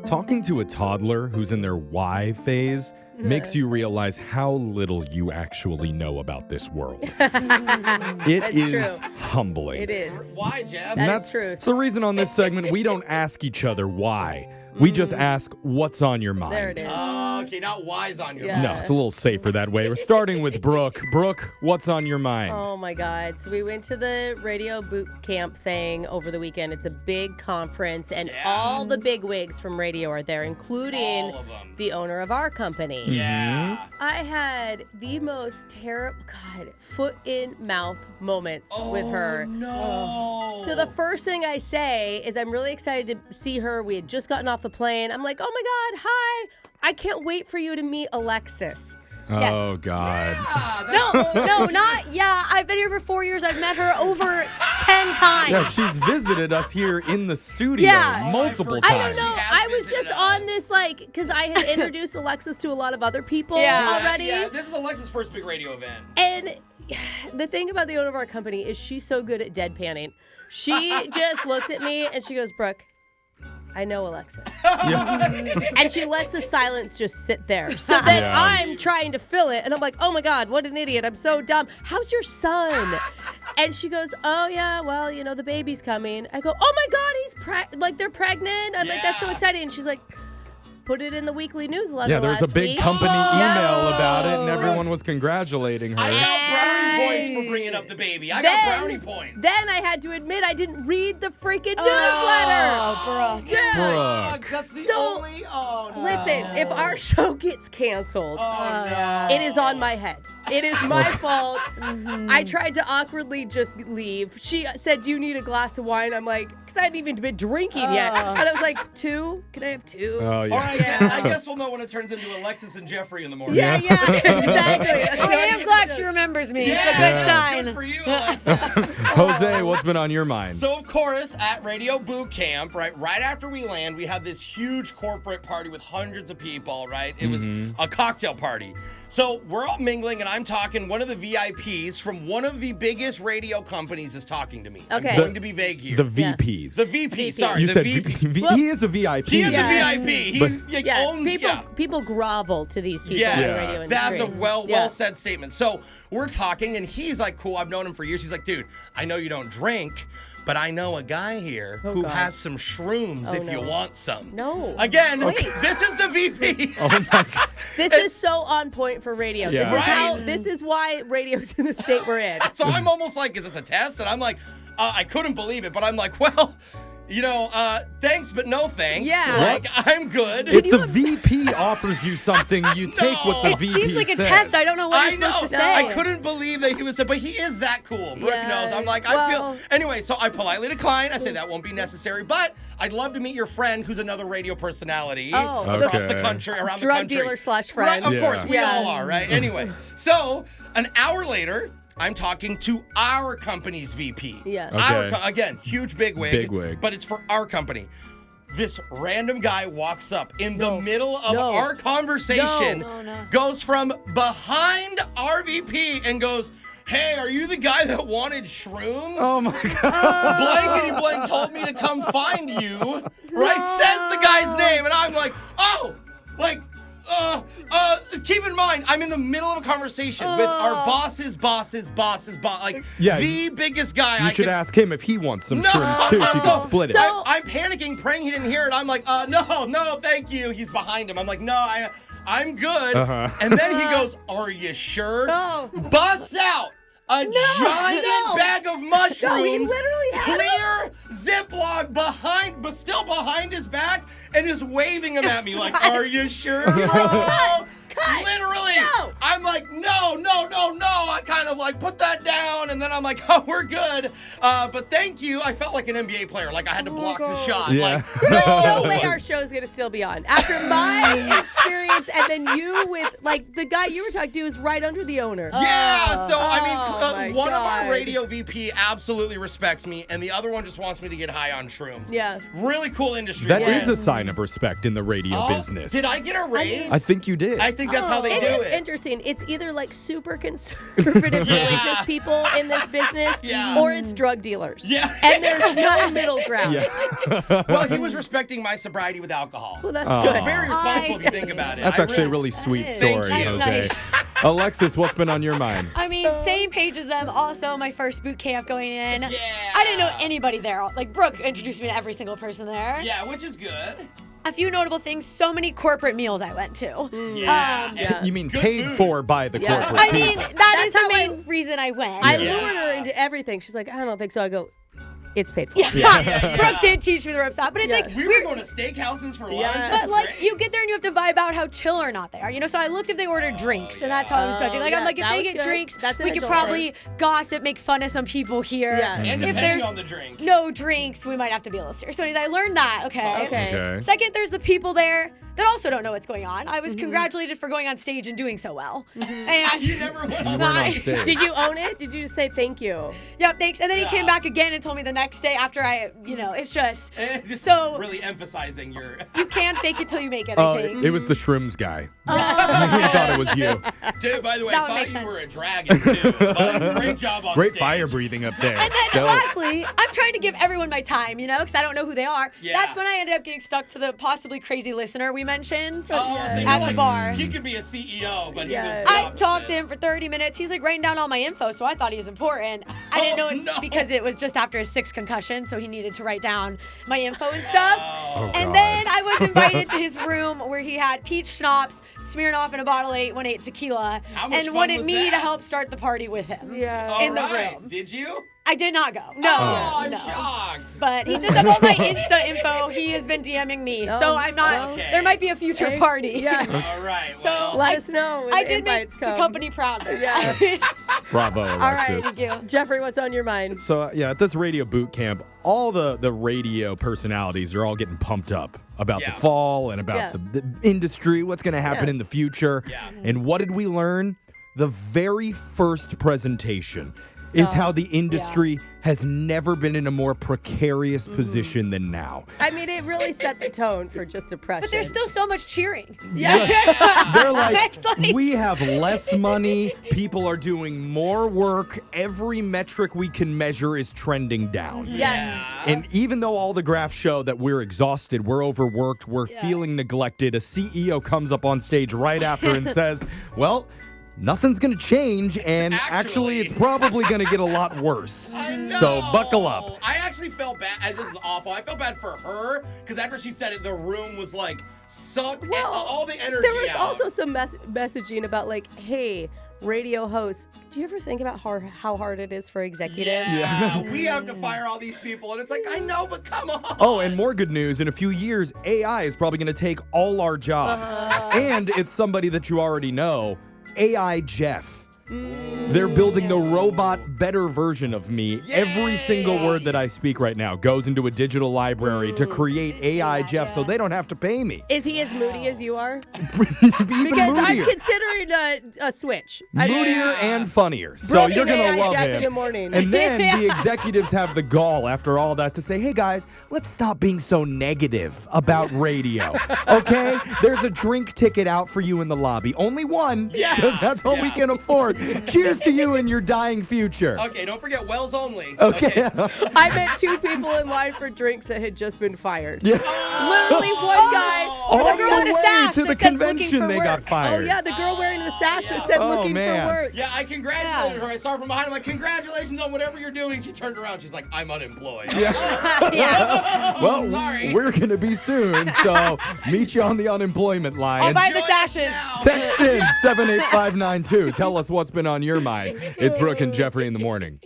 Talking to a toddler who's in their why phase makes you realize how little you actually know about this world. It is humbling. It is. Why, Jeff? That's true. It's the reason on this segment we don't ask each other why. We just ask what's on your mind. There it is. Okay, not why's on your mind. No, it's a little safer that way. We're starting with Brooke. Brooke, what's on your mind? Oh my God. So we went to the radio boot camp thing over the weekend. It's a big conference, and all the big wigs from radio are there, including All of them. the owner of our company. Yeah. I had the most terrible, foot in mouth moments with her. No. So the first thing I say is I'm really excited to see her. We had just gotten off the plane. I'm like, oh my God, hi. I can't wait for you to meet Alexis. Oh, God. No, not, I've been here for 4 years. I've met her over 10 times. Yeah, she's visited us here in the studio multiple times. I don't know. I was just on this, because I had introduced Alexis to a lot of other people already. Yeah, this is Alexis' first big radio event. And the thing about the owner of our company is she's so good at deadpanning. She just looks at me and she goes, Brooke, I know Alexis. And she lets the silence just sit there. So then I'm trying to fill it, and I'm like, oh my God, what an idiot. I'm so dumb. How's your son? And she goes, oh yeah, well, the baby's coming. I go, oh my God, they're pregnant. I'm like, that's so exciting. And she's like, put it in the weekly newsletter. Yeah, there's a big company email about it, and everyone was congratulating her. I got brownie points for bringing up the baby. I got brownie points. Then I had to admit I didn't read the freaking newsletter. Oh, Brooke. Dude. Brooke. That's the So, only. Oh, no. Listen, if our show gets canceled, Oh, no. it is on my head. It is my fault. I tried to awkwardly just leave. She said, do you need a glass of wine? I'm like, because I hadn't even been drinking yet. And I was like, 2? Can I have 2? Oh, yeah. All right, I guess we'll know when it turns into Alexis and Jeffrey in the morning. Yeah, exactly. I am glad she remembers me. Yeah, It's a good sign. Good for you, Alexis. Jose, what's been on your mind? So, of course, at Radio Boot Camp, right after we land, we had this huge corporate party with hundreds of people, right? It was a cocktail party. So we're all mingling, and I'm talking. One of the VIPs from one of the biggest radio companies is talking to me. Okay. I'm going to be vague here. The VPs. The VP, sorry. You the said VP. he is a VIP. He is a VIP. He owns, people grovel to these people Yes, in the radio industry. that's a well said statement. So we're talking, and he's like, cool, I've known him for years. He's like, dude, I know you don't drink, but I know a guy here who has some shrooms if you want some. No. Again, this is the VP. Oh, my God. This is so on point for radio. Yeah. This is why radio's in the state we're in. So I'm almost like, is this a test? And I'm like, I couldn't believe it, but I'm like, well, thanks, but no thanks. Yeah. Like, I'm good. If the VP offers you something, you take what the It VP seems like a says. test. I don't know what you're supposed to say. I couldn't believe that he was, but he is that cool. Brooke knows. I'm like, I feel. Anyway, so I politely decline. I say that won't be necessary, but I'd love to meet your friend who's another radio personality across the country, around the country. Drug dealer / friend. Right, of course, we all are, right? Anyway, so an hour later, I'm talking to our company's VP. Yeah. Okay. Again, huge bigwig. Bigwig. But it's for our company. This random guy walks up in the middle of our conversation, goes from behind our VP and goes, hey, are you the guy that wanted shrooms? Oh, my God. Blankety blank told me to come find you. Right? Says the guy's name. And I'm like, keep in mind, I'm in the middle of a conversation with our boss's boss. Like, the biggest guy. You should ask him if he wants some shrooms, too, so you can split it. I'm panicking, praying he didn't hear it. I'm like, no, thank you. He's behind him. I'm like, no, I'm good. And then he goes, are you sure? No. Busts out a giant bag of mushrooms. No, he literally had clear Ziploc behind his back, and is waving them at me like, are you sure? Literally. No. I'm like, no. I kind of like put that down, and then I'm like, oh, we're good. But thank you. I felt like an NBA player. Like I had to block the shot. Yeah. Like, no way our show's going to still be on. After my experience, and then you with, the guy you were talking to is right under the owner. Yeah. So, I mean, one of God. our radio VP absolutely respects me, and the other one just wants me to get high on shrooms. Yeah. Really cool industry. That is a sign of respect in the radio business. Did I get a raise? I think you did. I think that's how they do It is it. interesting. it's either like super conservative religious people in this business, or it's drug dealers. Yeah. And there's no middle ground. Well, he was respecting my sobriety with alcohol. Well, that's So good. very responsible if you think about it. That's I actually a really sweet is. story, Thank you. Jose. Alexis, what's been on your mind? I mean, same page as them. Also, my first boot camp going in. Yeah. I didn't know anybody there. Like, Brooke introduced me to every single person there. Yeah, which is good. A few notable things. So many corporate meals I went to. Yeah. You mean Good paid food. for by the Yeah. corporate I mean, people. that is the how main reason I went. I Yeah. lured her into everything. She's like, I don't think so. I go, it's paid for. Yeah. Brooke did teach me the ropes out, but it's like We were going to steakhouses for lunch. Yeah. That's But like great. you get there and you have to vibe out how chill or not they are, So I looked if they ordered drinks, and that's how I was judging. Like I'm yeah, like, if that they was get good. drinks, That's an we could adult probably gossip, make fun of some people here. Yeah. And If depending there's on the drink. no drinks, we might have to be a little serious. So anyways, I learned that. Okay. Okay. Second, there's the people there that also don't know what's going on. I was congratulated for going on stage and doing so well. And You never went on on stage. Did you own it? Did you just say thank you? Yep, thanks. And then he Yeah. came back again and told me the next day after it's just Just so really emphasizing your. you can't fake it till you make it, I think. It was the shrooms guy. He thought it was you. Dude, by the way, That I would thought make you sense. were a dragon too. But great job on Great stage. fire breathing up there. And then Dope. lastly, I'm trying to give everyone my time, because I don't know who they are. Yeah. That's when I ended up getting stuck to the possibly crazy listener we mentioned Oh, so you're at the like, bar. He could be a CEO, but Yeah. he was the I opposite. talked to him for 30 minutes. He's like writing down all my info, so I thought he was important. I didn't know it's no. because it was just after his 6th concussion, so he needed to write down my info and stuff. Oh, And God. then I was invited to his room where he had peach schnapps, Smirnoff in a bottle 818 tequila, How much and fun wanted was me that? to help start the party with him. Yeah. All in the right. room. Did you? I did not go. No. Oh, I'm no. shocked. But he does have all my Insta info. He has been DMing me, so I'm not. okay. There might be a future party. Yeah. All right. So Well, Let us know when I the did make invites the come. company proud. Yeah. Bravo, All right. Alexis. Thank you. Jeffrey, what's on your mind? So, at this radio boot camp, all the radio personalities are all getting pumped up about Yeah. the fall and about Yeah. the industry, what's going to happen Yeah. in the future. Yeah. And what did we learn? The very first presentation is how the industry has never been in a more precarious position than now. I mean, it really set the tone for just depression. But there's still so much cheering. They're like, It's like- we have less money. People are doing more work. Every metric we can measure is trending down. Yeah. And even though all the graphs show that we're exhausted, we're overworked, we're feeling neglected, a CEO comes up on stage right after and says, well, nothing's going to change, and actually it's probably going to get a lot worse. So buckle up. I actually felt bad. This is awful. I felt bad for her because after she said it, the room was like sucked all the energy There was out. also some messaging about like, hey, radio hosts, do you ever think about how hard it is for executives? Yeah, we have to fire all these people, and it's like, I know, but come on. Oh, and more good news. In a few years, AI is probably going to take all our jobs. And it's somebody that you already know, AI Jeff. They're building the robot better version of me. Every single word that I speak right now goes into a digital library to create AI Jeff so they don't have to pay me. Is he as moody as you are? Even Because I'm moodier. considering a switch. Moodier and funnier. So Brooke you're and going to AI love Jeff him. in the morning. And then the executives have the gall after all that to say, hey guys, let's stop being so negative about radio. Okay? There's a drink ticket out for you in the lobby. Only one, because that's all we can afford. Cheers to you and your dying future. Okay, don't forget Wells only. Okay. I met 2 people in line for drinks that had just been fired. Yeah. Literally one guy. All the the girl with the way sash to the that said looking convention for they got work. Oh fired. yeah, the girl wearing the sash that said Oh, looking man. for work. Yeah, I congratulated her. I saw her from behind. I'm like, congratulations on whatever you're doing. She turned around. She's like, I'm unemployed. Yeah. Well, sorry. we're going to be soon, so meet you on the unemployment line. I'll buy the Join us sashes. now. Text in 78592. Tell us what's been on your mind. It's Brooke and Jeffrey in the morning.